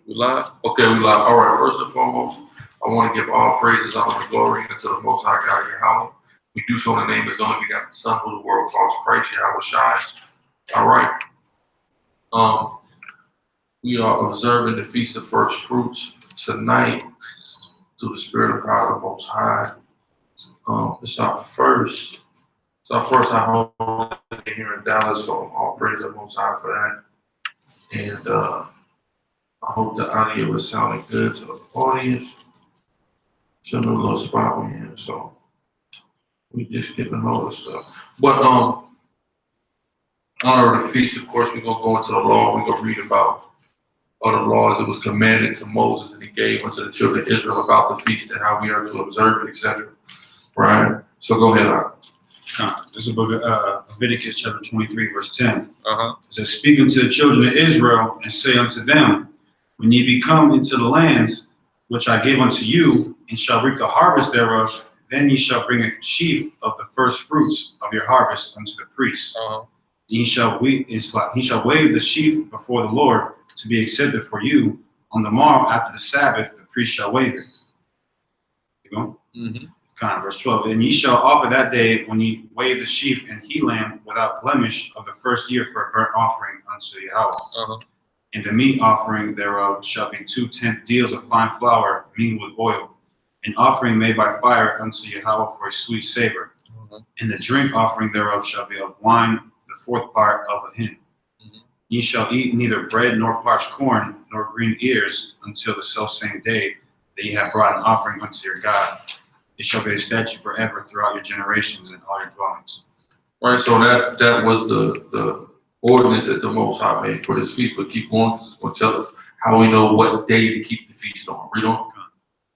We live? Okay, we live. All right, first and foremost, I want to give all praises, honor, and glory unto the Most High God, Yahweh. We do so in the name of His only begotten Son, who the world calls Christ, Yahweh Shai. All right. We are observing the Feast of First Fruits tonight through the Spirit of God, the Most High. It's our first holiday here in Dallas, so all praise the Most High for that. And I hope the audio is sounding good to the audience. It's a new little spot we're in, so we just getting a hold of stuff. But honor of the feast, of course, we're gonna go into the law. We're gonna read about all the laws that was commanded to Moses and he gave unto the children of Israel about the feast and how we are to observe it, etc. Right? So go ahead, This is the book of Leviticus chapter 23, verse 10. Uh-huh. It says, "Speak unto the children of Israel, and say unto them, when ye be come into the lands which I give unto you, and shall reap the harvest thereof, then ye shall bring a sheaf of the first fruits of your harvest unto the priest. Uh-huh. He shall wave the sheaf before the Lord to be accepted for you. On the morrow after the Sabbath, the priest shall wave it." You go? Mm-hmm. Verse 12, "And ye shall offer that day when ye wave the sheep and he lamb without blemish of the first year for a burnt offering unto Yahweh. Uh-huh. And the meat offering thereof shall be 2/10 deals of fine flour mingled with oil, an offering made by fire unto Yahweh for a sweet savor. Uh-huh. And the drink offering thereof shall be of wine, the fourth part of a hin. Mm-hmm. Ye shall eat neither bread nor parched corn nor green ears until the selfsame day that ye have brought an offering unto your God. It shall be a statute forever throughout your generations and all your dwellings." Right, so that was the ordinance that the Most High made for this feast. But keep going, because it's going to tell us how we know what day to keep the feast on. Read on.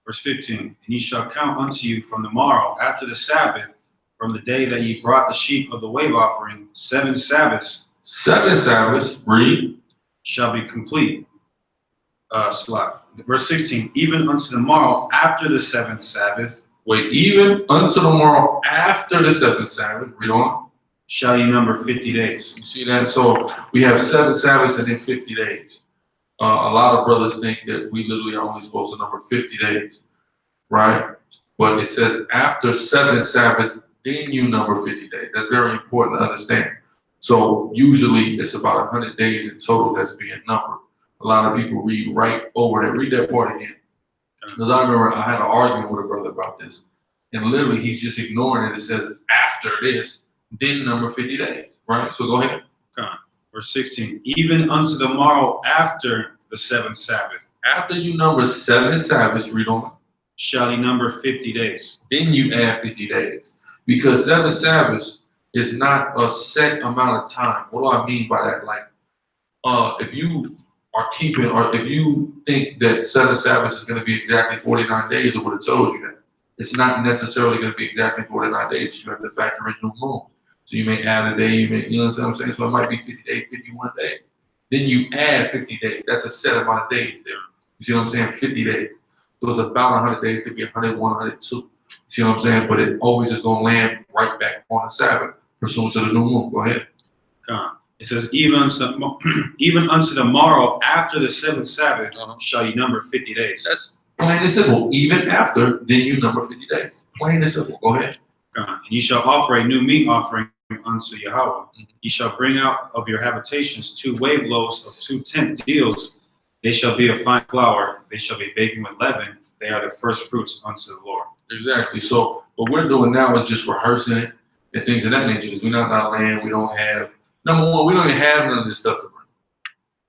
Verse 15, "And ye shall count unto you from the morrow after the Sabbath, from the day that ye brought the sheep of the wave offering, 7 Sabbaths. 7 Sabbaths, read. Shall be complete." Verse 16, "Even unto the morrow after the 7th Sabbath." Wait, even unto the morrow after the 7th Sabbath, read on. "Shall ye number 50 days. You see that? So we have 7 Sabbaths and then 50 days. A lot of brothers think that we literally are only supposed to number 50 days, right? But it says after 7 Sabbaths, then you number 50 days. That's very important to understand. So usually it's about 100 days in total that's being numbered. A lot of people read right over that. Read that part again. Because I remember I had an argument with a brother about this. And literally he's just ignoring it. It says after this, then number 50 days, right? So go ahead. Verse 16, "Even unto the morrow after the 7th Sabbath." After you number 7 Sabbaths, read on. "Shall ye number 50 days. Then you add 50 days. Because 7 Sabbaths is not a set amount of time. What do I mean by that? Like, if you are keeping, or if you think that 7 Sabbaths is going to be exactly 49 days, it would have told you that. It's not necessarily going to be exactly 49 days. You have to factor in new moon. So you may add a day, you know what I'm saying? So it might be 50 days, 51 days. Then you add 50 days. That's a set amount of days there. You see what I'm saying? 50 days. So it's about 100 days. It could be 101, 102. You see what I'm saying? But it always is going to land right back on the Sabbath, pursuant to the new moon. Go ahead. It says, even unto the morrow after the 7th Sabbath shall ye number 50 days. That's plain and simple. Even after, then you number 50 days. Plain and simple. Go ahead. And ye shall offer a new meat offering unto Yahweh. Ye shall bring out of your habitations 2 wave loaves of 2/10 deals. They shall be of fine flour. They shall be baking with leaven. They are the first fruits unto the Lord. Exactly. So what we're doing now is just rehearsing it and things of that nature. Because we're not in our land. We don't have, number one, we don't even have none of this stuff to bring.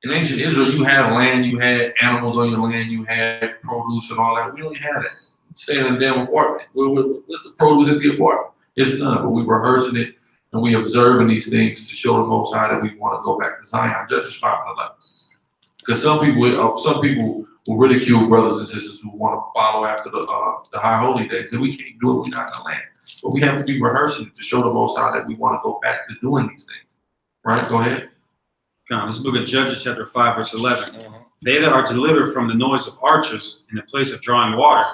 In ancient Israel, you had land, you had animals on your land, you had produce and all that. We don't even have that. Stay in a damn apartment. What's the produce in the apartment? It's none. But we're rehearsing it and we observing these things to show the Most High that we want to go back to Zion. Judges 5:11. Because some people will ridicule brothers and sisters who want to follow after the high holy days. And we can't do it. We're not in the land. But we have to be rehearsing it to show the Most High that we want to go back to doing these things. Right? Go ahead. This is the book of Judges chapter 5, verse 11. They that are delivered from the noise of archers in the place of drawing water,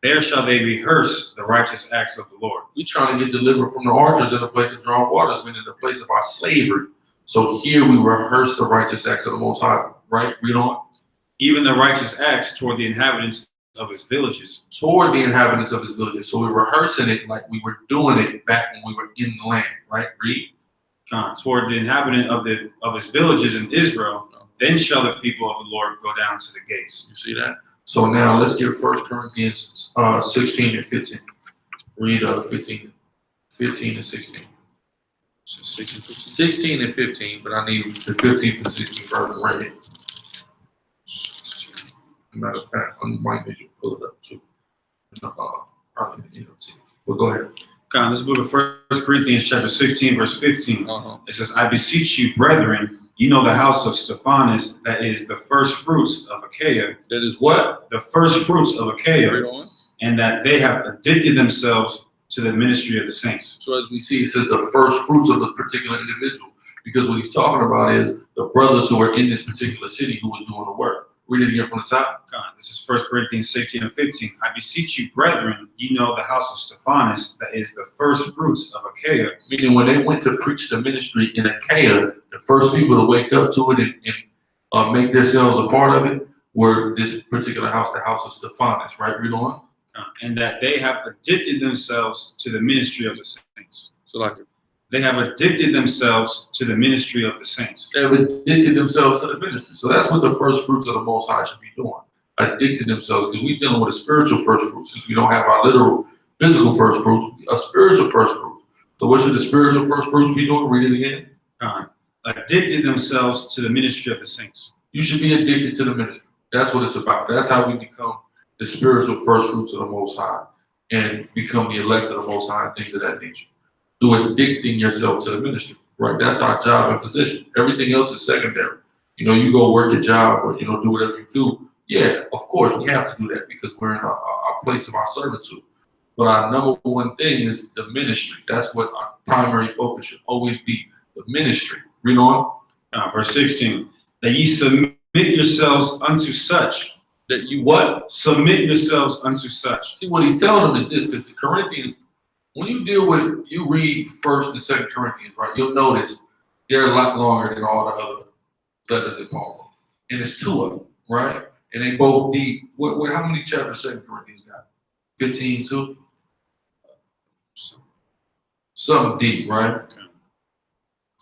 there shall they rehearse the righteous acts of the Lord. We're trying to get delivered from the archers in the place of drawing waters, meaning the place of our slavery. So here we rehearse the righteous acts of the Most High, right? Read on. even the righteous acts toward the inhabitants of his villages. Toward the inhabitants of his villages. So we're rehearsing it like we were doing it back when we were in the land, right? Read. Toward the inhabitant of his villages in Israel, then shall the people of the Lord go down to the gates. You see that? So now let's get 1 Corinthians 16 and 15. Read 15 and 16. So 16, 16 and 15, but I need the 15th and 16th verse read. Matter of fact, I might need you to pull it up too. Probably, but go ahead. God, this book of 1 Corinthians chapter 16, verse 15. It says, I beseech you, brethren, you know the house of Stephanus, that is the first fruits of Achaia. That is what? The first fruits of Achaia. And that they have addicted themselves to the ministry of the saints. So as we see, it says the first fruits of a particular individual. Because what he's talking about is the brothers who are in this particular city who was doing the work. Read it again from the top. God, this is 1 Corinthians 16 and 15. I beseech you, brethren, ye know the house of Stephanus, that is the first fruits of Achaia. Meaning when they went to preach the ministry in Achaia, the first people to wake up to it and make themselves a part of it were this particular house, the house of Stephanus, right? Read on. And that they have addicted themselves to the ministry of the saints. So like they have addicted themselves to the ministry of the saints. They have addicted themselves to the ministry. So that's what the first fruits of the Most High should be doing. Addicted themselves, because we're dealing with a spiritual first fruits. Since we don't have our literal physical first fruits, a spiritual first fruits. So what should the spiritual first fruits be doing? Read it again. Addicted themselves to the ministry of the saints. You should be addicted to the ministry. That's what it's about. That's how we become the spiritual first fruits of the Most High and become the elect of the Most High and things of that nature. Through addicting yourself to the ministry, right? That's our job and position. Everything else is secondary. You know, you go work a job or, do whatever you do. Yeah, of course, we have to do that because we're in a place of our servitude. But our number one thing is the ministry. That's what our primary focus should always be, the ministry. Read on. Verse 16, that ye submit yourselves unto such. That you what? Submit yourselves unto such. See, what he's telling them is this, because the Corinthians, when you read 1st and 2nd Corinthians, right, you'll notice they're a lot longer than all the other letters that Paul wrote. And it's 2 of them, right? And they both deep. How many chapters 2nd Corinthians got? 15 too? Something deep, right?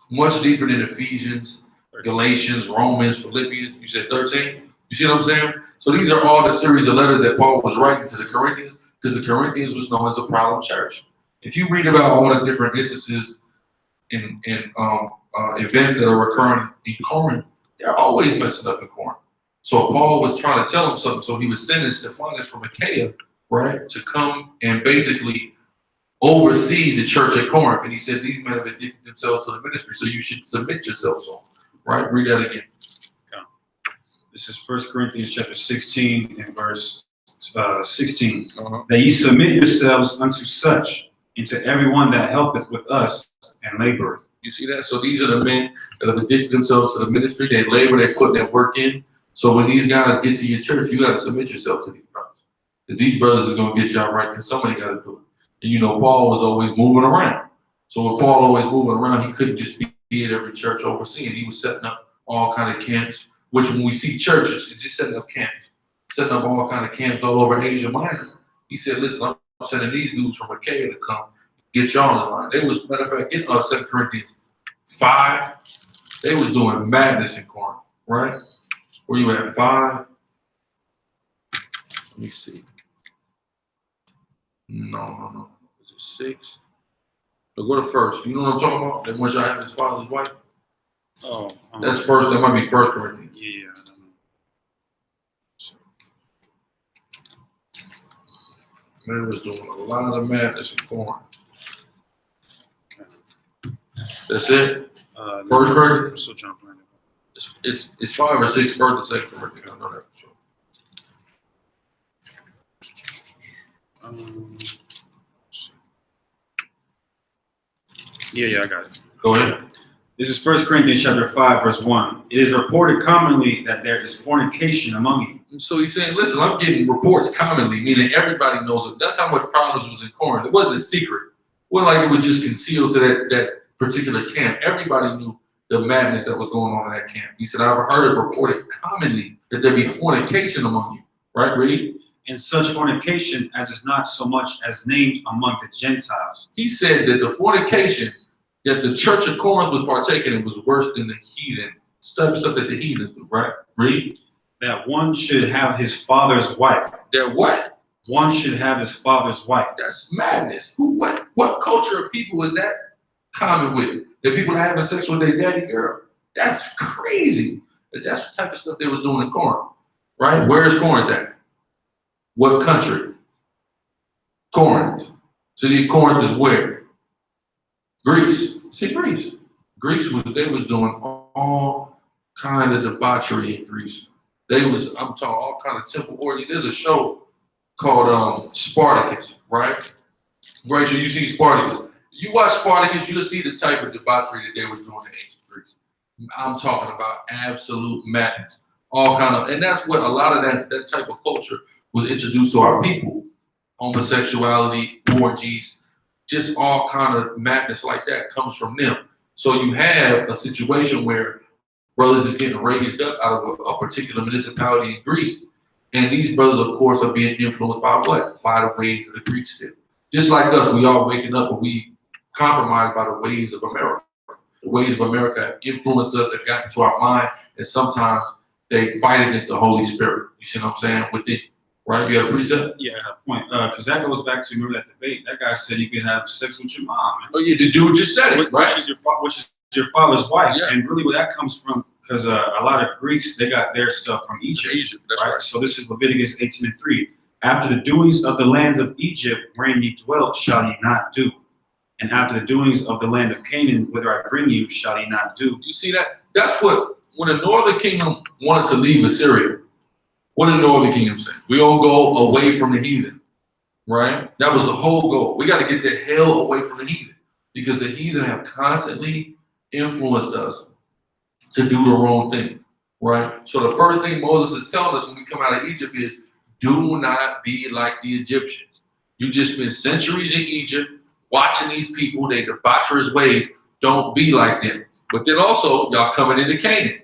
Much deeper than Ephesians, Galatians, Romans, Philippians. You said 13? You see what I'm saying? So these are all the series of letters that Paul was writing to the Corinthians, because the Corinthians was known as a problem church. If you read about all the different instances and events that are occurring in Corinth, they're always messing up in Corinth. So Paul was trying to tell them something. So he was sending Stephanus from Achaia, right, to come and basically oversee the church at Corinth. And he said, these men have addicted themselves to the ministry, so you should submit yourself to them, right? Read that again. This is 1 Corinthians chapter 16 and verse 16. That ye submit yourselves unto such, and to everyone that helpeth with us and laboreth. You see that? So these are the men that have addicted themselves to the ministry. They labor, they put their work in. So when these guys get to your church, you got to submit yourself to these brothers. Because these brothers is going to get y'all right, because somebody got to do it. And Paul was always moving around. So with Paul always moving around, he couldn't just be at every church overseeing. He was setting up all kind of camps, which when we see churches, it's just setting up camps, setting up all kind of camps all over Asia Minor. He said, listen, I'm sending these dudes from Achaia to come get y'all in line. They was, matter of fact, in 2 Corinthians 5, they was doing madness in Corinth, right? Where you at 5? Let me see. No. Is it 6? So go to 1st. You know what I'm talking about? That once y'all have his father's wife? Oh. That's 1st. That might be 1 Corinthians. Yeah. Man was doing a lot of madness in Corinth. That's it? 1 Corinthians? I'm still trying to find it. It's 5 or 6 first and 2 Corinthians. I know that for sure. Yeah, I got it. Go ahead. This is 1 Corinthians chapter 5, verse 1. It is reported commonly that there is fornication among you. And so he's saying, listen, I'm getting reports commonly, meaning everybody knows it. That's how much problems was in Corinth. It wasn't a secret. It wasn't like it was just concealed to that particular camp. Everybody knew the madness that was going on in that camp. He said, I've heard it reported commonly that there be fornication among you. Right, read? And such fornication as is not so much as named among the Gentiles. He said that the fornication that the church of Corinth was partaking in was worse than the heathen. Stuff that the heathens do, right? Read. That one should have his father's wife. That what? One should have his father's wife. That's madness. What culture of people is that common with? That people are having sex with their daddy girl? That's crazy. That's the type of stuff they was doing in Corinth, right? Where is Corinth at? What country? Corinth. City of Corinth is where? Greece. See, Greece. Greece they was doing all kind of debauchery in Greece. I'm talking all kind of temple orgies. There's a show called Spartacus, right? Right, so you see Spartacus. You watch Spartacus, you'll see the type of debauchery that they was doing in ancient Greece. I'm talking about absolute madness. All kind of, and that's what a lot of that type of culture was introduced to our people. Homosexuality, orgies, just all kind of madness like that comes from them. So you have a situation where brothers is getting raised up out of a particular municipality in Greece. And these brothers, of course, are being influenced by what? By the ways of the Greeks still. Just like us, we all waking up and we compromised by the ways of America. The ways of America have influenced us, they've gotten to our mind, and sometimes they fight against the Holy Spirit. You see what I'm saying? Within, right? You have a precept? Yeah, I have a point. Because that goes back to, remember that debate? That guy said you can have sex with your mom. Man. Oh yeah, the dude just said it, right? Which is your father's wife. Yeah. And really where that comes from, because a lot of Greeks, they got their stuff from Egypt. That's right. So this is Leviticus 18:3. After the doings of the land of Egypt, wherein ye dwelt, shall ye not do. And after the doings of the land of Canaan, whither I bring you, shall ye not do. You see that? That's what, when the northern kingdom wanted to leave Assyria, what did the northern kingdom say? We all go away from the heathen, right? That was the whole goal. We got to get the hell away from the heathen, because the heathen have constantly influenced us to do the wrong thing, right? So the first thing Moses is telling us when we come out of Egypt is, do not be like the Egyptians. You just spent centuries in Egypt watching these people, their debaucherous ways. Don't be like them. But then also, y'all coming into Canaan.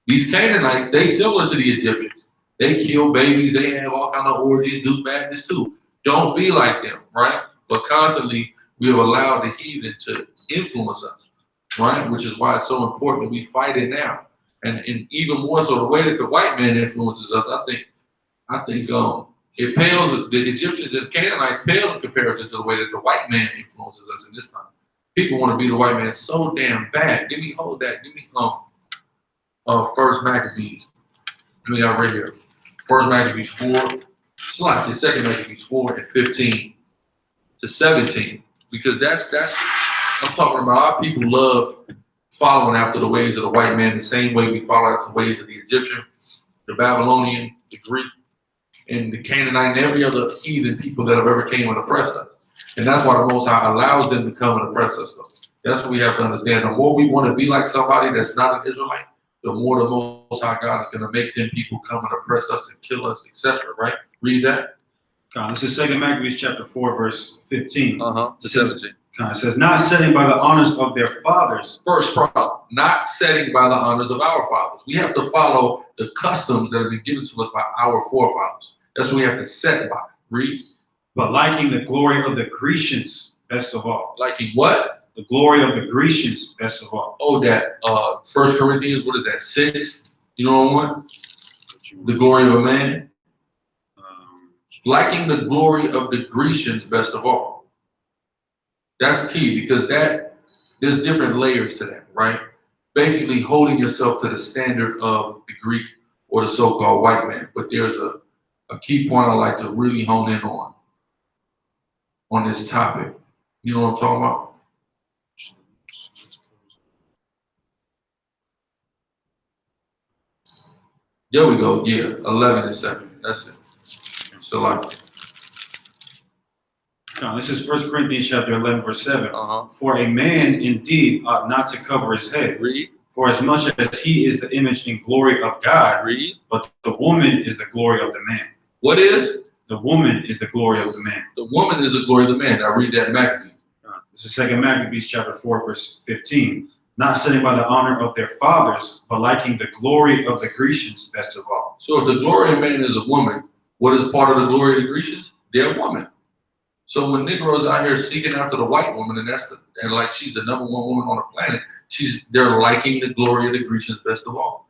These Canaanites, they similar to the Egyptians. They kill babies. They have all kind of orgies, do madness too. Don't be like them, right? But constantly, we have allowed the heathen to influence us, right? Which is why it's so important that we fight it now. And even more so, the way that the white man influences us, I think it pales, the Egyptians and Canaanites pale in comparison to the way that the white man influences us in this time. People want to be the white man so damn bad. Give me First Maccabees. We got right here. First Maccabees 4, slide the second Maccabees 4 and 15 to 17. Because that's I'm talking about our people love following after the ways of the white man the same way we follow after the ways of the Egyptian, the Babylonian, the Greek, and the Canaanite, and every other heathen people that have ever came and oppressed us. And that's why the Most High allows them to come and oppress us, though. That's what we have to understand. The more we want to be like somebody that's not an Israelite, the more the Most High God is going to make them people come and oppress us and kill us, etc. Right? Read that. This is 2 Maccabees chapter 4, verse 15. To 17. It says, not setting by the honors of their fathers. First problem, not setting by the honors of our fathers. We have to follow the customs that have been given to us by our forefathers. That's what we have to set by. Read. But liking the glory of the Grecians best of all. Liking what? The glory of the Grecians best of all. Oh, that 1 Corinthians, what is that, 6? You know what I want? The glory of a man. Liking the glory of the Grecians best of all. That's key, because there's different layers to that, right? Basically holding yourself to the standard of the Greek or the so-called white man. But there's a key point I like to really hone in on this topic. You know what I'm talking about? There we go. Yeah, 11 and 7. That's it. So like. This is 1 Corinthians chapter 11, verse 7. For a man indeed ought not to cover his head. Read. For as much as he is the image and glory of God. Read. But the woman is the glory of the man. What is? The woman is the glory of the man. The woman is the glory of the man. Now read that in Maccabees. This is 2 Maccabees chapter 4, verse 15. not sitting by the honor of their fathers, but liking the glory of the Grecians best of all. So if the glory of man is a woman, what is part of the glory of the Grecians? They're a woman. So when Negroes out here seeking after the white woman, and like she's the #1 woman on the planet, they're liking the glory of the Grecians best of all.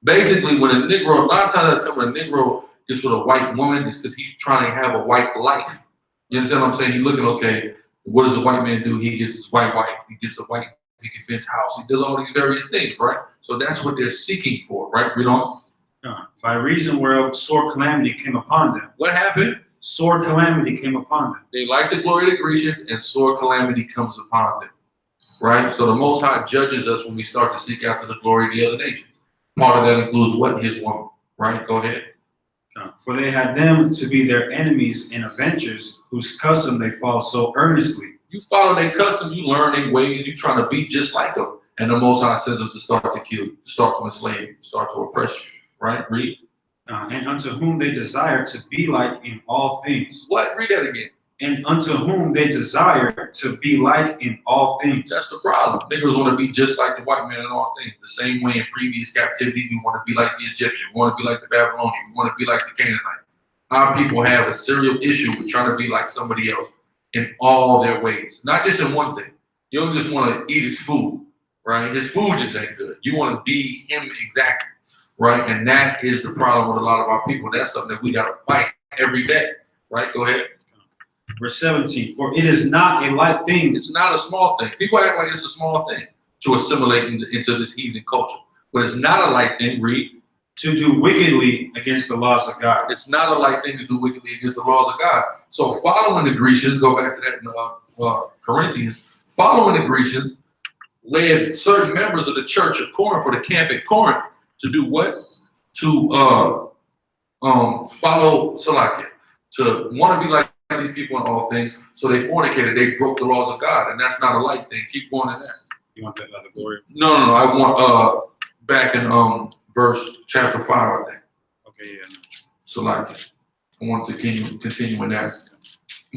Basically, when a Negro, a lot of times I tell when a Negro gets with a white woman, it's because he's trying to have a white life. You understand what I'm saying? He's looking, okay, what does a white man do? He gets his white wife, he gets a white picket fence house, he does all these various things, right? So that's what they're seeking for, right? We don't. By reason whereof sore calamity came upon them. What happened? Sore calamity came upon them. They like the glory of the Grecians, and sore calamity comes upon them, right? So the Most High judges us when we start to seek after the glory of the other nations. Part of that includes what? His woman, right? Go ahead. For they had them to be their enemies and avengers, whose custom they follow so earnestly. You follow their custom, you learn their ways, you trying to be just like them. And the Most High says them to start to kill, to start to enslave you, to start to oppress you, right? Read. And unto whom they desire to be like in all things. What? Read that again. And unto whom they desire to be like in all things. That's the problem. Niggas want to be just like the white man in all things. The same way in previous captivity, we want to be like the Egyptian, we want to be like the Babylonian, we want to be like the Canaanite. Our people have a serial issue with trying to be like somebody else in all their ways. Not just in one thing. You don't just want to eat his food, right? His food just ain't good. You want to be him exactly, right? And that is the problem with a lot of our people. That's something that we got to fight every day, right? Go ahead. Verse 17, for it is not a light thing. It's not a small thing. People act like it's a small thing to assimilate into this heathen culture. But it's not a light thing, read. To do wickedly against the laws of God. It's not a light thing to do wickedly against the laws of God. So following the Grecians, go back to that in Corinthians, following the Grecians led certain members of the church of Corinth, or the camp at Corinth, to do what? To follow Salakia, to want to be like these people in all things. So they fornicated, they broke the laws of God, and that's not a light thing. Keep going in that. You want that other glory? No. I want back in verse chapter 5, I think. Okay, yeah. So like, I want to continue in that.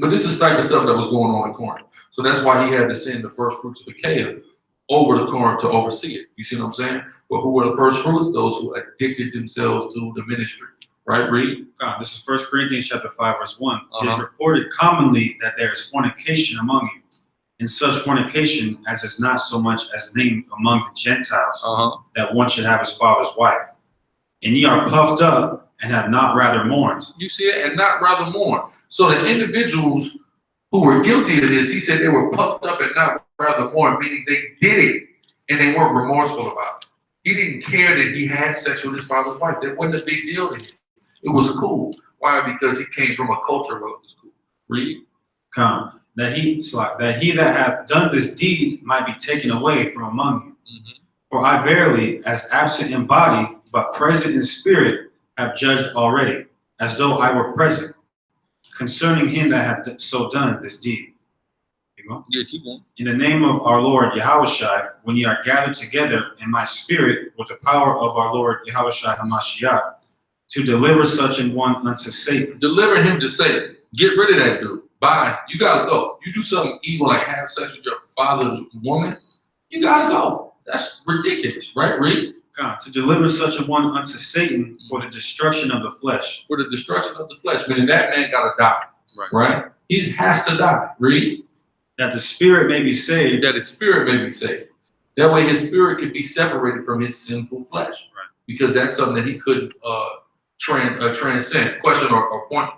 But this is the type of stuff that was going on in Corinth. So that's why he had to send the first fruits of Achaia over to Corinth to oversee it. You see what I'm saying? But who were the first fruits? Those who addicted themselves to the ministry. Right, read. This is 1 Corinthians chapter 5, verse 1. It is reported commonly that there is fornication among you, and such fornication as is not so much as named among the Gentiles, that one should have his father's wife. And ye are puffed up and have not rather mourned. You see it? And not rather mourned. So the individuals who were guilty of this, he said they were puffed up and not rather mourned, meaning they did it and they weren't remorseful about it. He didn't care that he had sex with his father's wife. That wasn't a big deal to him. It was cool. Why? Because he came from a culture where it was cool. Read. That he that hath done this deed might be taken away from among you. For I verily, as absent in body, but present in spirit, have judged already, as though I were present, concerning him that hath so done this deed. You go? Yeah, keep going. In the name of our Lord Yahushua, when ye are gathered together in my spirit with the power of our Lord Yahushua HaMashiach, to deliver such an one unto Satan. Deliver him to Satan. Get rid of that dude. Bye. You gotta go. You do something evil like have sex with your father's woman, you gotta go. That's ridiculous, right? Read. To deliver such a one unto Satan for the destruction of the flesh. For the destruction of the flesh, meaning that man gotta die. Right? He has to die. Read. That the spirit may be saved. That his spirit may be saved. That way his spirit could be separated from his sinful flesh. Right. Because that's something that he couldn't transcend. Question or point?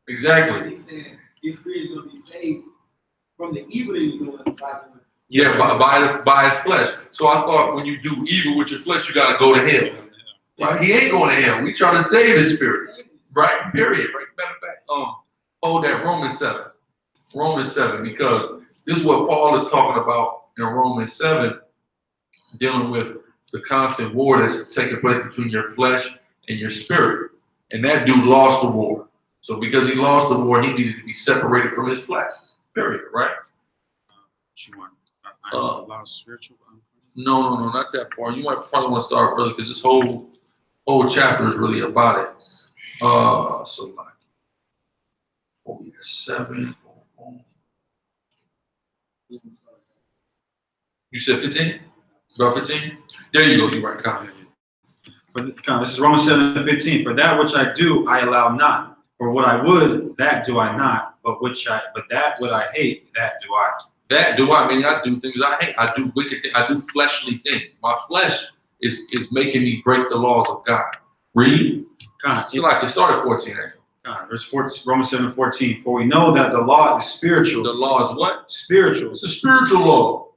Exactly. He's saying his spirit is going to be saved from the evil that you're doing. Yeah, by his flesh. So I thought when you do evil with your flesh, you got to go to hell. Right? He ain't going to hell. We trying to save his spirit. Right? Period. Right? Matter of fact, hold that Romans 7. Romans 7, because this is what Paul is talking about in Romans 7, dealing with the constant war that's taking place between your flesh and your spirit. And that dude lost the war. So because he lost the war, he needed to be separated from his flesh. Period, right? Spiritual? No, not that part. You might probably want to start early because this whole chapter is really about it. So like, 7. You said 15? About 15? There you go. You're right. Come on. This is Romans 7:15. For that which I do, I allow not. For what I would, that do I not. But that what I hate, that do I. That do I mean? I do things I hate. I do wicked things. I do fleshly things. My flesh is making me break the laws of God. Read. So like it started 14 actually. Verse 14, Romans 7:14. For we know that the law is spiritual. The law is what? Spiritual. It's a spiritual law.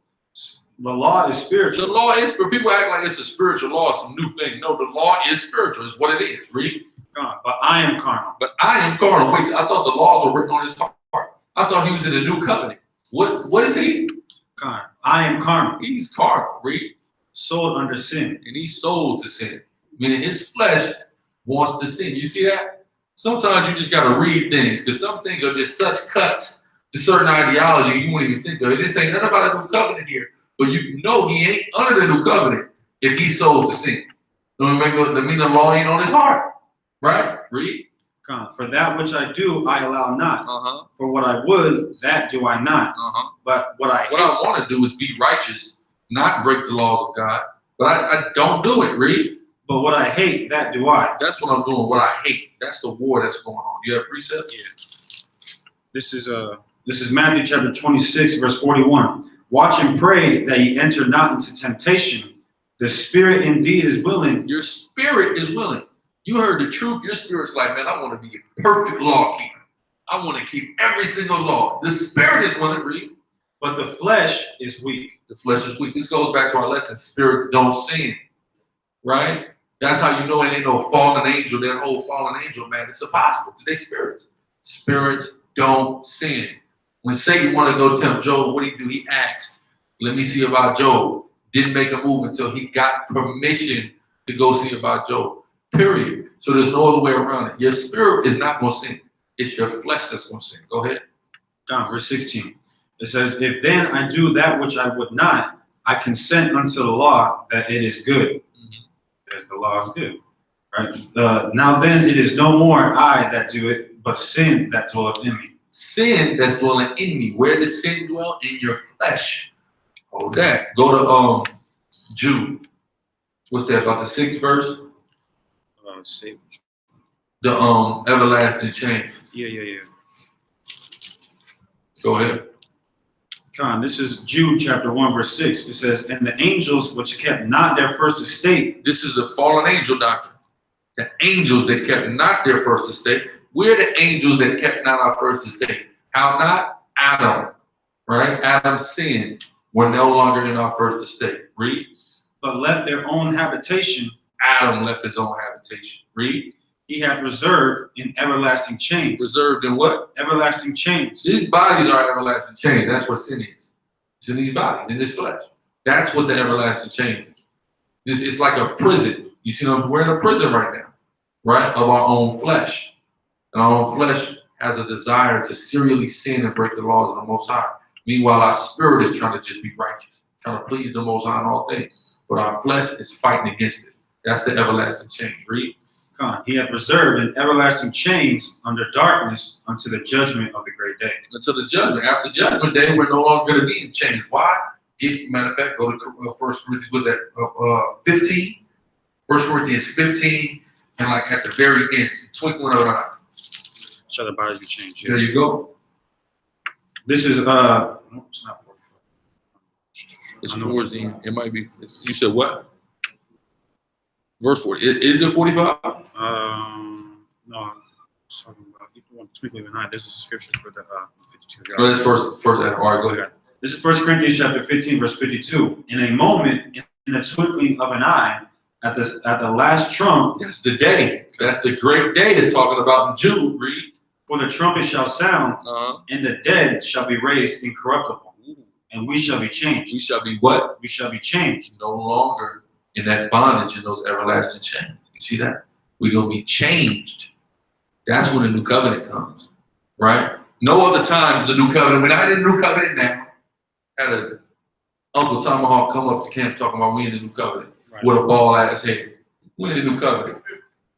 The law is spiritual. The law is spiritual. People act like it's a spiritual law, it's a new thing. No, the law is spiritual. It's what it is. Read. But I am carnal. But I am carnal. Wait, I thought the laws were written on his heart. I thought he was in the new covenant. What is he? Carnal. I am carnal. He's carnal. Read. Sold under sin. And he's sold to sin. Meaning his flesh wants to sin. You see that? Sometimes you just got to read things because some things are just such cuts to certain ideology you won't even think of it. This ain't nothing about a new covenant here. But you know he ain't under the new covenant if he's sold to sin. That mean the law ain't on his heart. Right? Read. For that which I do, I allow not. For what I would, that do I not. But what I want to do is be righteous, not break the laws of God. But I don't do it. Read. But what I hate, that do I. That's what I'm doing. What I hate. That's the war that's going on. You have precepts? Yeah. This is Matthew chapter 26, verse 41. Watch and pray that ye enter not into temptation. The spirit indeed is willing. Your spirit is willing. You heard the truth. Your spirit's like, man, I want to be a perfect law keeper. I want to keep every single law. The spirit is willing, read. But the flesh is weak. The flesh is weak. This goes back to our lesson. Spirits don't sin. Right? That's how you know it ain't no fallen angel. That whole fallen angel, man, it's impossible because they spirits. Spirits don't sin. When Satan wanted to go tempt Job, what did he do? He asked, let me see about Job. Didn't make a move until he got permission to go see about Job. Period. So there's no other way around it. Your spirit is not going to sin. It's your flesh that's going to sin. Go ahead. Verse 16. It says, if then I do that which I would not, I consent unto the law that it is good. As the law is good. Right? Now then it is no more I that do it, but sin that dwelleth in me. Sin that's dwelling in me. Where does sin dwell? In your flesh. Hold that. Go to Jude. What's that? About the 6th verse? The everlasting chain. Yeah. Go ahead. This is Jude chapter 1, verse 6. It says, and the angels which kept not their first estate. This is the fallen angel doctrine. The angels that kept not their first estate. We're the angels that kept not our first estate. How not? Adam. Right? Adam sinned. We're no longer in our first estate. Read. But left their own habitation. Adam left his own habitation. Read. He hath reserved in everlasting chains. Reserved in what? Everlasting chains. These bodies are everlasting chains. That's what sin is. It's in these bodies, in this flesh. That's what the everlasting chain is. It's like a prison. You see what I'm saying? We're in a prison right now, right? Of our own flesh. And our own flesh has a desire to serially sin and break the laws of the Most High. Meanwhile, our spirit is trying to just be righteous, trying to please the Most High in all things. But our flesh is fighting against it. That's the everlasting change. Read. He hath reserved in everlasting chains under darkness unto the judgment of the great day. Until the judgment. After judgment day, we're no longer going to be in chains. Why? Matter of fact, go to 1 Corinthians, was that 15? 1 Corinthians 15, and like at the very end, twinkling of an eye. Shall the bodies be changed? There you go. This is, no, it's not 45. It's towards the end. It might be, you said what? Verse 40. Is it 45? No, I'm talking about twinkling of an eye. This is a scripture for the 52. No, that's first. All right, go ahead. This is 1 Corinthians chapter 15, verse 52. In a moment, in the twinkling of an eye, at the last trump. That's the day. That's the great day it's talking about in Jude. Read. For the trumpet shall sound, and the dead shall be raised incorruptible, and we shall be changed. We shall be what? We shall be changed. No longer in that bondage, in those everlasting chains. You see that? We're going to be changed. That's when the new covenant comes, right? No other time is the new covenant. We're not in the new covenant now. Had a Uncle Tomahawk come up to camp talking about we in the new covenant with a ball ass head. We in the new covenant.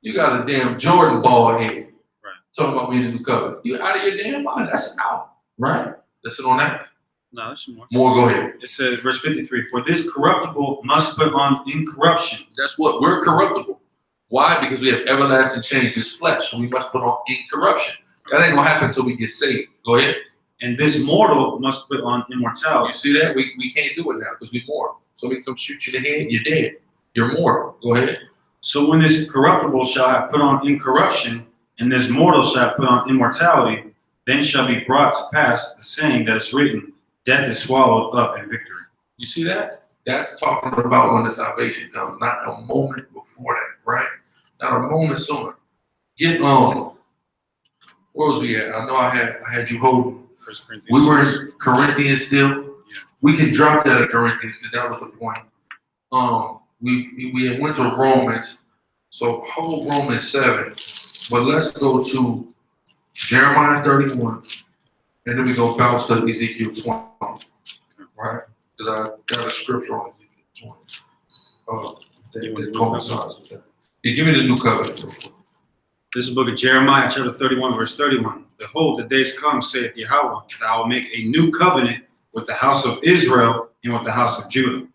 You got a damn Jordan ball head. Talking about we in the new covenant. You out of your damn mind. That's out, right? Listen on that. No, there's some more. More, go ahead. It says, verse 53, for this corruptible must put on incorruption. That's what, we're corruptible. Why? Because we have everlasting change, this flesh, so we must put on incorruption. That ain't gonna happen until we get saved. Go ahead. And this mortal must put on immortality. You see that? We can't do it now because we're mortal. Somebody come shoot you in the head, you're dead. You're mortal. Go ahead. So when this corruptible shall have put on incorruption, and this mortal shall have put on immortality, then shall be brought to pass the saying that is written, death is swallowed up in victory. You see that? That's talking about when the salvation comes, not a moment before that, right? Not a moment sooner. Get where was we at? I know I had you holding. We were in Corinthians still. Yeah. We can drop that at Corinthians because that was the point. We went to Romans, so hold Romans 7, but let's go to Jeremiah 31, and then we go bounce to Ezekiel 20, right? Because I got a scripture on Ezekiel 20. That coincides with that. Yeah, give me the new covenant. This is the book of Jeremiah, chapter 31, verse 31. Behold, the days come, saith Yahweh, that I will make a new covenant with the house of Israel and with the house of Judah.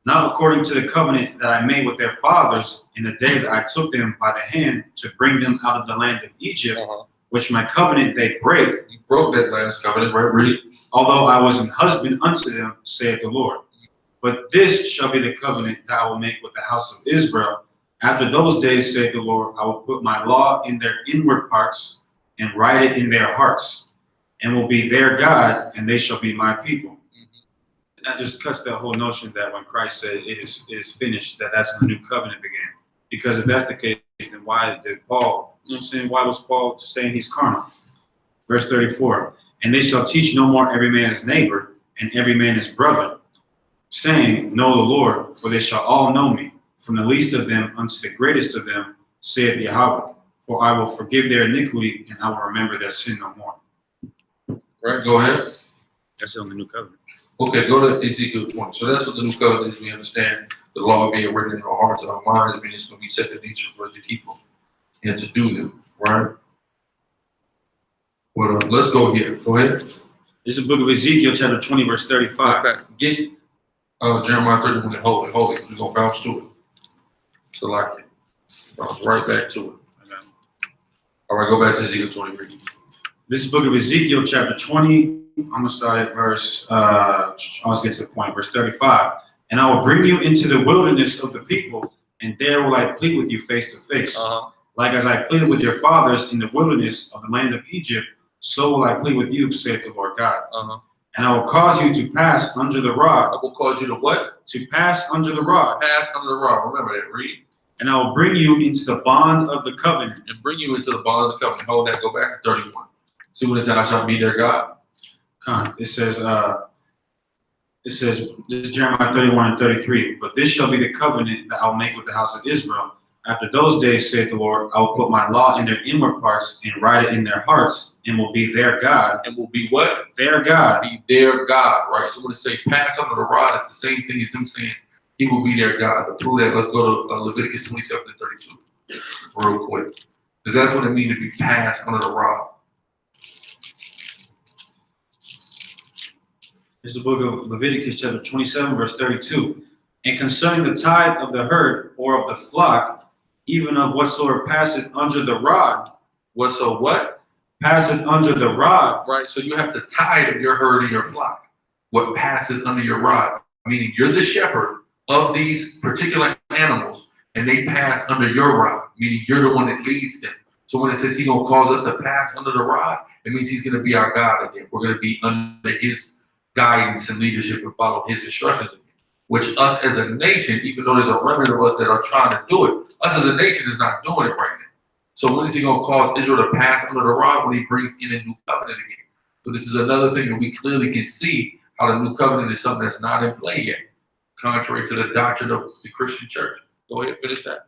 Not according to the covenant that I made with their fathers in the day that I took them by the hand to bring them out of the land of Egypt, which my covenant they break. You broke that last covenant, right? Read. Although I was an husband unto them, saith the Lord. But this shall be the covenant that I will make with the house of Israel. After those days, saith the Lord, I will put my law in their inward parts and write it in their hearts, and will be their God, and they shall be my people. And that just cuts that whole notion that when Christ said it is finished, that's when the new covenant began. Because if that's the case, then why did Paul, you know what I'm saying, why was Paul saying he's carnal? Verse 34, and they shall teach no more every man his neighbor, and every man his brother, saying, know the Lord, for they shall all know me, from the least of them unto the greatest of them, saith Yahweh. For I will forgive their iniquity, and I will remember their sin no more. Right, go ahead. That's on the new covenant. Okay, go to Ezekiel 20. So that's what the new covenant is. We understand the law being written in our hearts and our minds, meaning it's going to be second nature for us to keep them and to do them, right? Well, let's go here. Go ahead. This is the book of Ezekiel, chapter 20, verse 35. In fact, get Jeremiah 31 and hold it. We're going to bounce to it. So like it. Bounce right back to it. All right, go back to Ezekiel 20. Read. This is the book of Ezekiel, chapter 20. I'm going to start at verse, let's get to the point, verse 35. And I will bring you into the wilderness of the people, and there will I plead with you face to face. Like as I pleaded with your fathers in the wilderness of the land of Egypt, so will I plead with you, saith the Lord God. And I will cause you to pass under the rod. I will cause you to what? To pass under the rod. Pass under the rod. Remember that. Read. And I will bring you into the bond of the covenant. And bring you into the bond of the covenant. Hold that. Go back to 31. See what it said? I shall be their God. It says, this is Jeremiah 31 and 33. But this shall be the covenant that I will make with the house of Israel. After those days, saith the Lord, I will put my law in their inward parts and write it in their hearts, and will be their God. And will be what? Their God. Be their God, right? So when it say pass under the rod, it's the same thing as him saying he will be their God. To prove that, let's go to Leviticus 27 and 32 real quick. Because that's what it means to be passed under the rod. This is the book of Leviticus, chapter 27, verse 32. And concerning the tithe of the herd or of the flock, even of whatsoever passeth under the rod. Whatso what? Passeth under the rod. Right, so you have the tithe of your herd and your flock. What passes under your rod. Meaning you're the shepherd of these particular animals, and they pass under your rod. Meaning you're the one that leads them. So when it says he's going to cause us to pass under the rod, it means he's going to be our God again. We're going to be under his guidance and leadership and follow his instructions again. Which us as a nation, even though there's a remnant of us that are trying to do it, us as a nation is not doing it right now. So when is he going to cause Israel to pass under the rod? When he brings in a new covenant again. So this is another thing that we clearly can see how the new covenant is something that's not in play yet, contrary to the doctrine of the Christian church. Go ahead, finish that.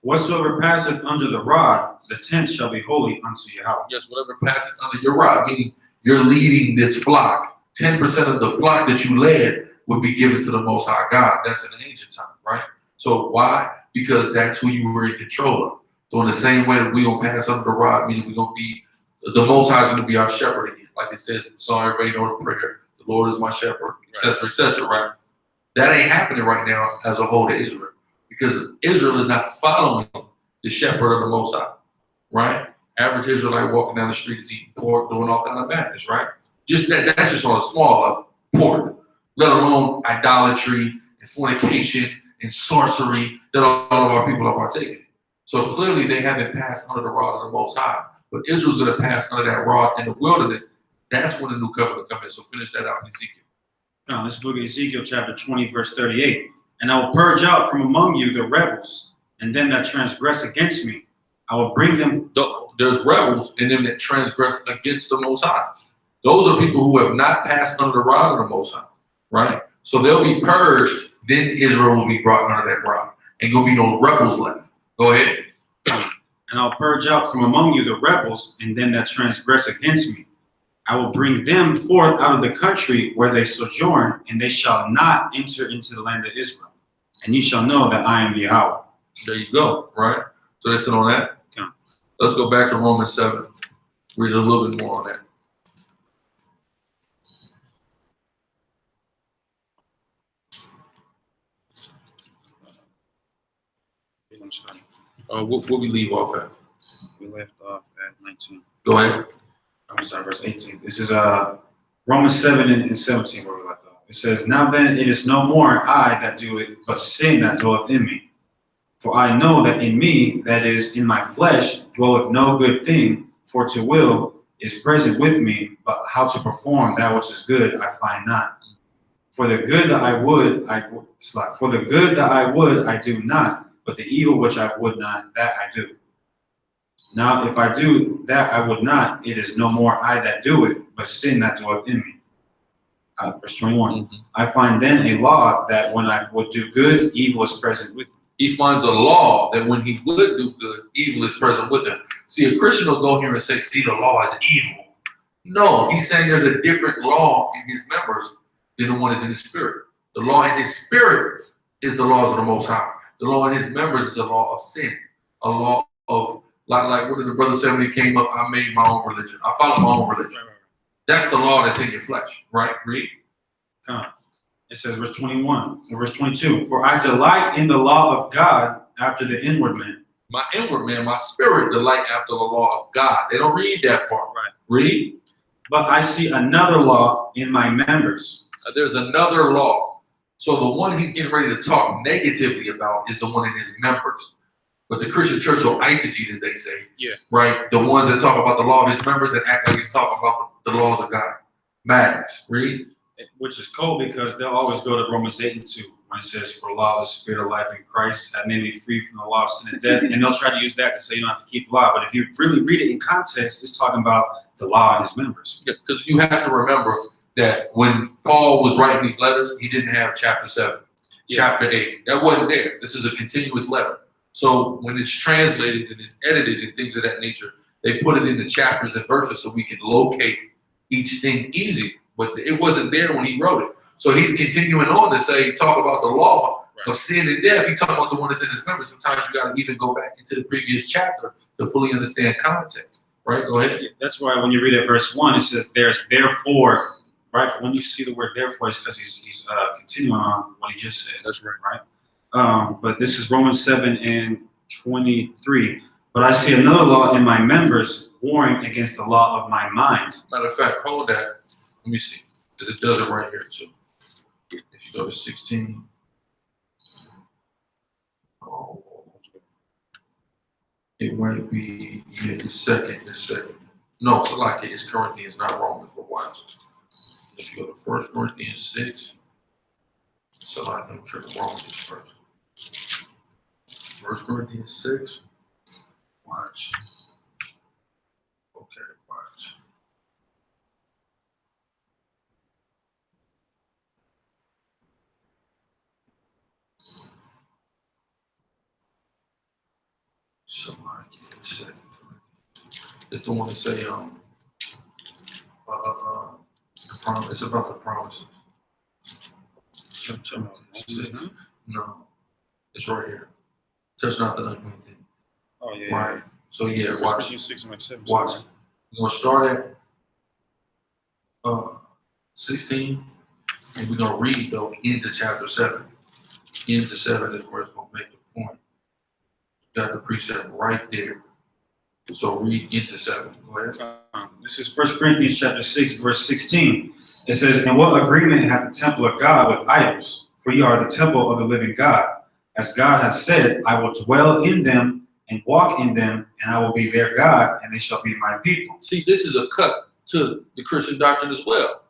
Whatsoever passeth under the rod, the tenth shall be holy unto Yahweh. Yes, whatever passes under your rod, meaning you're leading this flock. 10% of the flock that you led would be given to the Most High God. That's in the ancient time, right? So why? Because that's who you were in control of. So in the same way that we gonna pass under the rod, meaning we're gonna be, the Most High is gonna be our shepherd again. Like it says in Psalm, everybody know the prayer, The Lord is my shepherd, etc., right? That ain't happening right now as a whole to Israel, because Israel is not following the shepherd of the Most High, right? Average Israelite walking down the street is eating pork, doing all kind of madness, right? Just that's just on a small level, pork, let alone idolatry and fornication and sorcery that all of our people are partaking in. So clearly they haven't passed under the rod of the Most High, but Israel's going to pass under that rod in the wilderness. That's when the new covenant comes in. So finish that out in Ezekiel. Now, this book of Ezekiel, chapter 20, verse 38. And I will purge out from among you the rebels, and them that transgress against me. I will bring them. There's rebels and them that transgress against the Most High. Those are people who have not passed under the rod of the Most High, right? So they'll be purged. Then Israel will be brought under that rod. Ain't gonna be no rebels left. Go ahead. And I'll purge out from among you the rebels, and them that transgress against me. I will bring them forth out of the country where they sojourn, and they shall not enter into the land of Israel. And you shall know that I am Yahweh. There you go, right? So that's it on that. Okay. Let's go back to Romans 7. Read a little bit more on that. What we leave off at? We left off at 19. Go ahead. I'm sorry, verse 18. This is Romans 7 and 17 where we left off. It says, Now then it is no more I that do it, but sin that dwelleth in me. For I know that in me, that is, in my flesh, dwelleth no good thing, for to will is present with me, but how to perform that which is good I find not. For the good that I would, I do not, but the evil which I would not, that I do. Now, if I do that I would not, it is no more I that do it, but sin that dwelleth in me. Verse 21. I find then a law that when I would do good, evil is present with me. He finds a law that when he would do good, evil is present with him. See, a Christian will go here and say, see, the law is evil. No, he's saying there's a different law in his members than the one that's in his spirit. The law in his spirit is the laws of the Most High. The law in his members is a law of sin, a law of, like what did the brother say when he came up? I made my own religion. I follow my own religion. That's the law that's in your flesh, right? Read. It says, verse 21 or verse 22. For I delight in the law of God after the inward man. My inward man, my spirit delight after the law of God. They don't read that part. Right. Read. But I see another law in my members. There's another law. So the one he's getting ready to talk negatively about is the one in his members. But the Christian church will eisegete, as they say. Yeah. Right? The ones that talk about the law of his members and act like he's talking about the laws of God. Madness. Read. Which is cool because they'll always go to Romans 8 and 2 when it says, for law is the spirit of life in Christ that made me free from the law of sin and death. And they'll try to use that to say you don't have to keep the law. But if you really read it in context, it's talking about the law and his members. Yeah, because you have to remember that when Paul was writing these letters, he didn't have chapter 7, chapter 8. That wasn't there. This is a continuous letter. So when it's translated and it's edited and things of that nature, they put it in the chapters and verses so we can locate each thing easy. But it wasn't there when he wrote it. So he's continuing on to say, talk about the law of sin and death. He's talking about the one that's in his members. Sometimes you got to even go back into the previous chapter to fully understand context. Right? Go ahead. Yeah, that's why when you read at verse 1, it says, there's therefore, right? When you see the word therefore, it's because he's continuing on what he just said. That's right. Right? But this is Romans 7 and 23. But I see another law in my members warring against the law of my mind. Matter of fact, hold that. Let me see, because it does it right here too. If you go to 16. Oh, it might be the second. No, it's like it's Corinthians, not Romans, but watch. If you go to 1 Corinthians 6, it's like I'm tripping Romans first. 1 Corinthians 6, watch. Okay, watch. It's the one to say the promise. It's about the promises. No, it's right here. Touch not the unclean thing. Oh yeah. Right. So yeah, watch. 6 and 7. Watch. You're gonna start at 16, and we're gonna read though into chapter 7. Into 7 is where it's gonna make the point. You got the precept right there. So read into 7. Go ahead. This is 1 Corinthians chapter 6, verse 16. It says, "And what agreement hath the temple of God with idols? For ye are the temple of the living God. As God hath said, I will dwell in them and walk in them, and I will be their God, and they shall be my people." See, this is a cut to the Christian doctrine as well.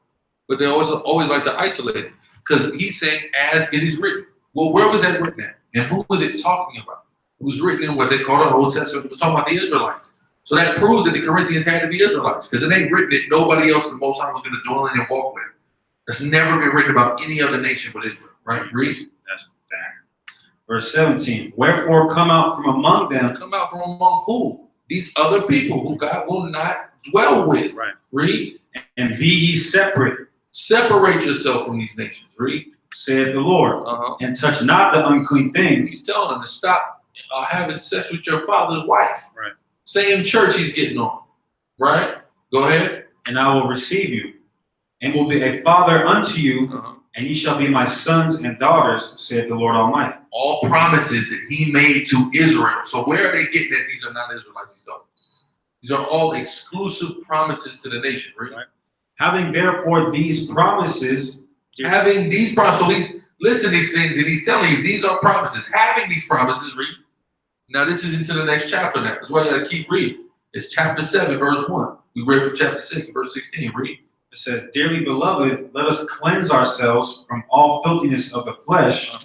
But they always like to isolate it. Because he's saying, as it is written. Well, where was that written at? And who was it talking about? It was written in what they call the Old Testament. It was talking about the Israelites. So that proves that the Corinthians had to be Israelites. Because it ain't written that nobody else the Most High was going to dwell in and walk with. That's never been written about any other nation but Israel. Right? Read. That's bad. Verse 17. "Wherefore come out from among them." Come out from among who? These other people who God will not dwell with. Right. Read. "And be ye separate, Separate yourself from these nations. Read. saith the Lord, and touch not the unclean thing." He's telling them to stop having sex with your father's wife. Right. Same church he's getting on. Right? Go ahead. "And I will receive you, and will be a father unto you, and ye shall be my sons and daughters, saith the Lord Almighty." All promises that he made to Israel. So where are they getting that these are not Israelites he's talking? These are all exclusive promises to the nation. Right? "Having therefore these promises," having these promises, so he's listing these things and he's telling you these are promises. Having these promises, read. Now this is into the next chapter now. That's why you gotta keep reading. It's chapter 7, verse 1. We read from chapter 6, verse 16. Read. It says, "Dearly beloved, let us cleanse ourselves from all filthiness of the flesh."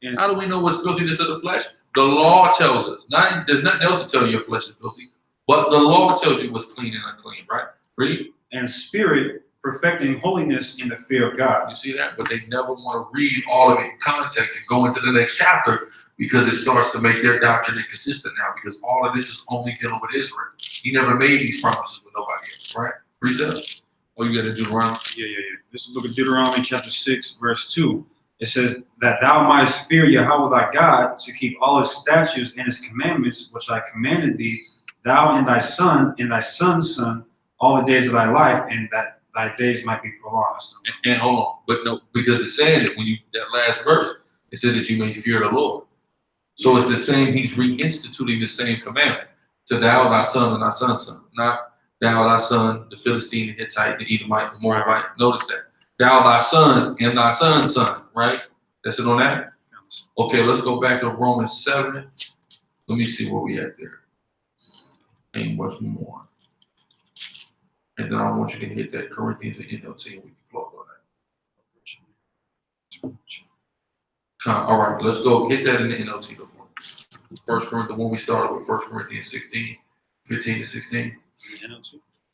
And how do we know what's filthiness of the flesh? The law tells us. There's nothing else to tell you your flesh is filthy, but the law tells you what's clean and unclean, right? Read. "And spirit, perfecting holiness in the fear of God." You see that? But they never want to read all of it in context and go into the next chapter because it starts to make their doctrine inconsistent now because all of this is only dealing with Israel. He never made these promises with nobody else, right? Precept? Oh, you got to do Deuteronomy? Yeah. This is the book of Deuteronomy chapter 6, verse 2. It says, "That thou mightest fear Yahweh thy God, to keep all his statutes and his commandments, which I commanded thee, thou and thy son and thy son's son, all the days of thy life, and that thy days might be prolonged." And hold on, but no, because it said it when you that last verse, it said that you may fear the Lord. So it's the same. He's reinstituting the same commandment to thou thy son and thy son's son, not thou thy son, the Philistine, the Hittite, the Edomite, the Moabite. Notice that thou thy son and thy son's son, right? That's it on that. Okay, let's go back to Romans 7. Let me see where we at there. Ain't much more. And then I want you to hit that Corinthians and NLT and we can flow on that. All right, let's go hit that in the NLT before. 1 Corinthians, when we started with 1 Corinthians 16, 15 to 16.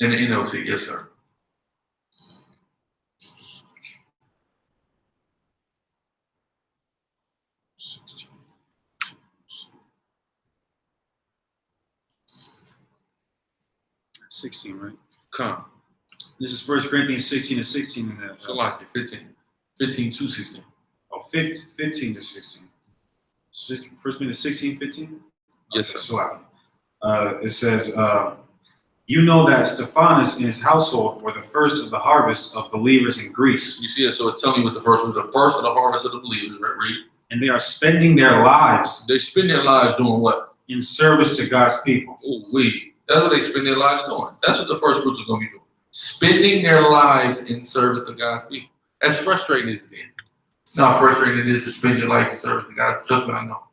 In the NLT, yes, sir. Right? Come. This is 1 Corinthians 16 to 16 in that. So like 15 to 16. Oh, 15 to 16. 1 Corinthians 16, 15? Yes, okay, sir. So it says, "You know that Stephanus and his household were the first of the harvest of believers in Greece." You see it, so it's telling you what the first was, the first of the harvest of the believers, right? Read. "And they are spending their lives They spend their lives doing what? in service to God's people." That's what they spend their lives doing. That's what the first fruits are going to be doing. Spending their lives in service to God's people. As frustrating as it is. Not frustrating it is to spend your life in service to God. Just what I know.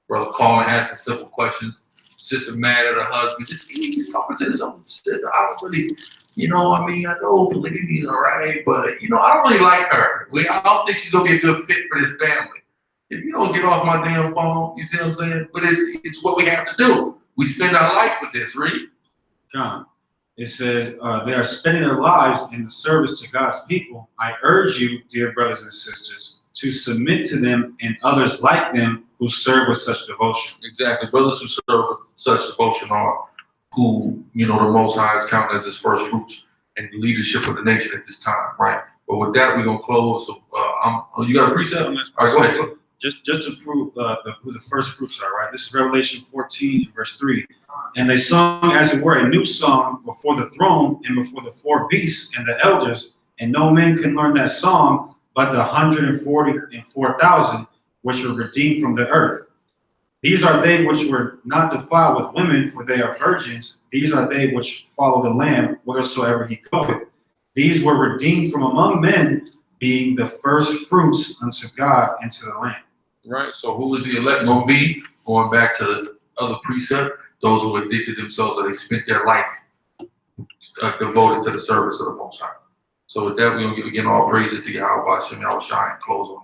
Brother calling, asking simple questions. Sister mad at her husband. He's talking to his own sister. I don't really, I know polygamy is all right, but, I don't really like her. I don't think she's going to be a good fit for this family. If you don't get off my damn phone, you see what I'm saying? But it's what we have to do. We spend our life with this, read. God. It says, "They are spending their lives in the service to God's people. I urge you, dear brothers and sisters, to submit to them and others like them who serve with such devotion." Exactly. Brothers who serve with such devotion are who, the Most High is counting as his first fruits and leadership of the nation at this time, right? But with that, we're going to close. So, you got a precept? All right, go ahead. Just to prove who the first fruits are, right? This is Revelation 14, verse 3. "And they sung, as it were, a new song before the throne and before the four beasts and the elders, And no man can learn that song but the 144,000 which were redeemed from the earth. These are they which were not defiled with women, for they are virgins. These are they which follow the Lamb whithersoever he goeth. These were redeemed from among men, being the first fruits unto God and to the Lamb. Right. So who is the elect going to be? Going back to the other precept, those who addicted themselves, or they spent their life devoted to the service of the Most High. So with that, we're going to give again all praises to Yahweh Hashem Yahushua and close on